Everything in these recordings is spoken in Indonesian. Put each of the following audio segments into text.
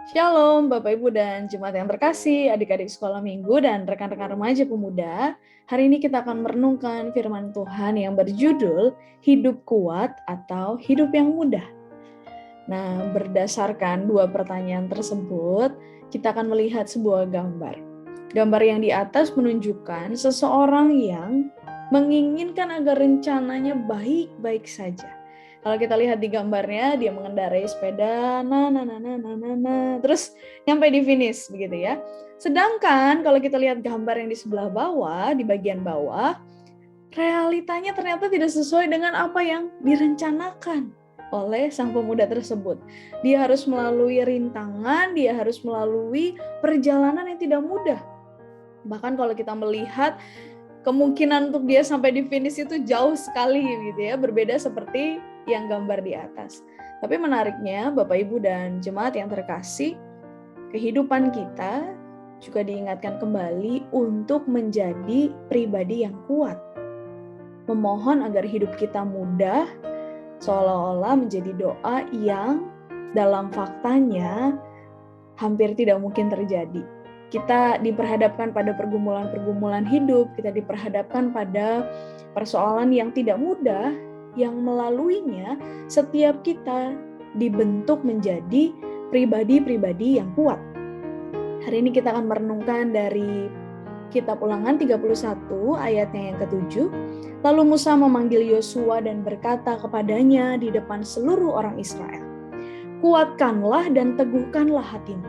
Shalom Bapak Ibu dan Jemaat yang terkasih, adik-adik sekolah minggu dan rekan-rekan remaja pemuda. Hari ini kita akan merenungkan firman Tuhan yang berjudul Hidup Kuat atau Hidup yang Mudah. Nah, berdasarkan dua pertanyaan tersebut, kita akan melihat sebuah gambar. Gambar yang di atas menunjukkan seseorang yang menginginkan agar rencananya baik-baik saja. Kalau kita lihat di gambarnya, dia mengendarai sepeda, terus nyampe di finish begitu ya. Sedangkan kalau kita lihat gambar yang di sebelah bawah, di bagian bawah, realitanya ternyata tidak sesuai dengan apa yang direncanakan oleh sang pemuda tersebut. Dia harus melalui rintangan, dia harus melalui perjalanan yang tidak mudah. Bahkan kalau kita melihat kemungkinan untuk dia sampai di finish itu jauh sekali gitu ya, berbeda seperti yang gambar di atas. Tapi menariknya Bapak Ibu dan jemaat yang terkasih, kehidupan kita juga diingatkan kembali untuk menjadi pribadi yang kuat. Memohon agar hidup kita mudah seolah-olah menjadi doa yang dalam faktanya hampir tidak mungkin terjadi. Kita diperhadapkan pada pergumulan-pergumulan hidup, kita diperhadapkan pada persoalan yang tidak mudah, yang melaluinya setiap kita dibentuk menjadi pribadi-pribadi yang kuat. Hari ini kita akan merenungkan dari Kitab Ulangan 31 ayatnya yang ke-7. Lalu Musa memanggil Yosua dan berkata kepadanya di depan seluruh orang Israel, "Kuatkanlah dan teguhkanlah hatimu,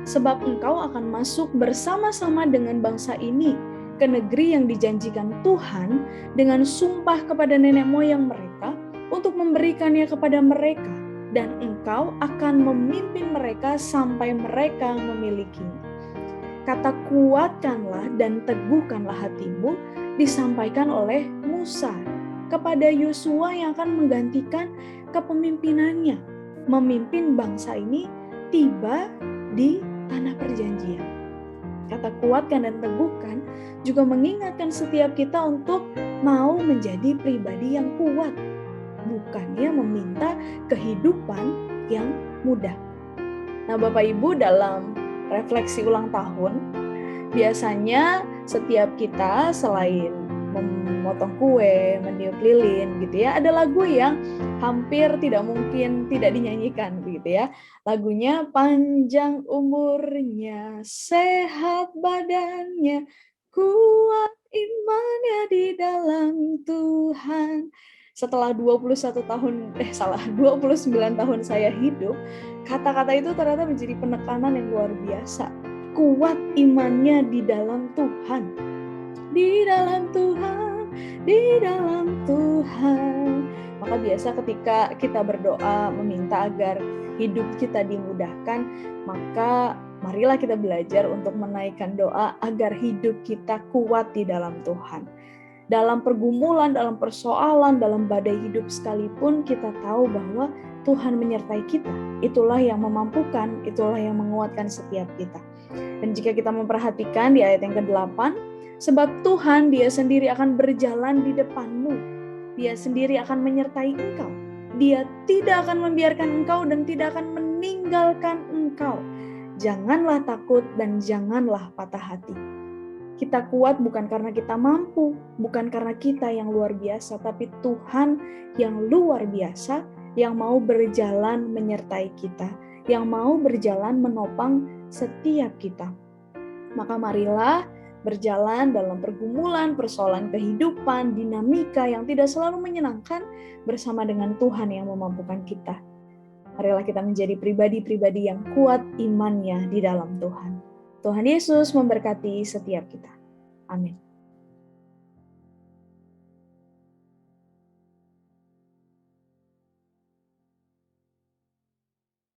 sebab engkau akan masuk bersama-sama dengan bangsa ini ke negeri yang dijanjikan Tuhan dengan sumpah kepada nenek moyang mereka untuk memberikannya kepada mereka, dan engkau akan memimpin mereka sampai mereka memilikinya." Kata kuatkanlah dan teguhkanlah hatimu disampaikan oleh Musa kepada Yosua yang akan menggantikan kepemimpinannya, memimpin bangsa ini tiba di tanah perjanjian. Kata kuatkan dan teguhkan juga mengingatkan setiap kita untuk mau menjadi pribadi yang kuat, bukannya meminta kehidupan yang mudah. Nah, Bapak Ibu, dalam refleksi ulang tahun, biasanya setiap kita selain memotong kue, meniup lilin gitu ya, ada lagu yang hampir tidak mungkin tidak dinyanyikan begitu ya. Lagunya panjang umurnya, sehat badannya, kuat imannya di dalam Tuhan. Setelah 29 tahun saya hidup, kata-kata itu ternyata menjadi penekanan yang luar biasa. Kuat imannya di dalam Tuhan. Di dalam Tuhan, di dalam Tuhan. Maka biasa ketika kita berdoa meminta agar hidup kita dimudahkan, maka marilah kita belajar untuk menaikkan doa agar hidup kita kuat di dalam Tuhan. Dalam pergumulan, dalam persoalan, dalam badai hidup sekalipun, kita tahu bahwa Tuhan menyertai kita. Itulah yang memampukan, itulah yang menguatkan setiap kita. Dan jika kita memperhatikan di ayat yang ke-8, sebab Tuhan Dia sendiri akan berjalan di depanmu. Dia sendiri akan menyertai engkau. Dia tidak akan membiarkan engkau dan tidak akan meninggalkan engkau. Janganlah takut dan janganlah patah hati. Kita kuat bukan karena kita mampu, bukan karena kita yang luar biasa, tapi Tuhan yang luar biasa yang mau berjalan menyertai kita, yang mau berjalan menopang setiap kita. Maka marilah berjalan dalam pergumulan, persoalan kehidupan, dinamika yang tidak selalu menyenangkan bersama dengan Tuhan yang memampukan kita. Marilah kita menjadi pribadi-pribadi yang kuat imannya di dalam Tuhan. Tuhan Yesus memberkati setiap kita. Amin.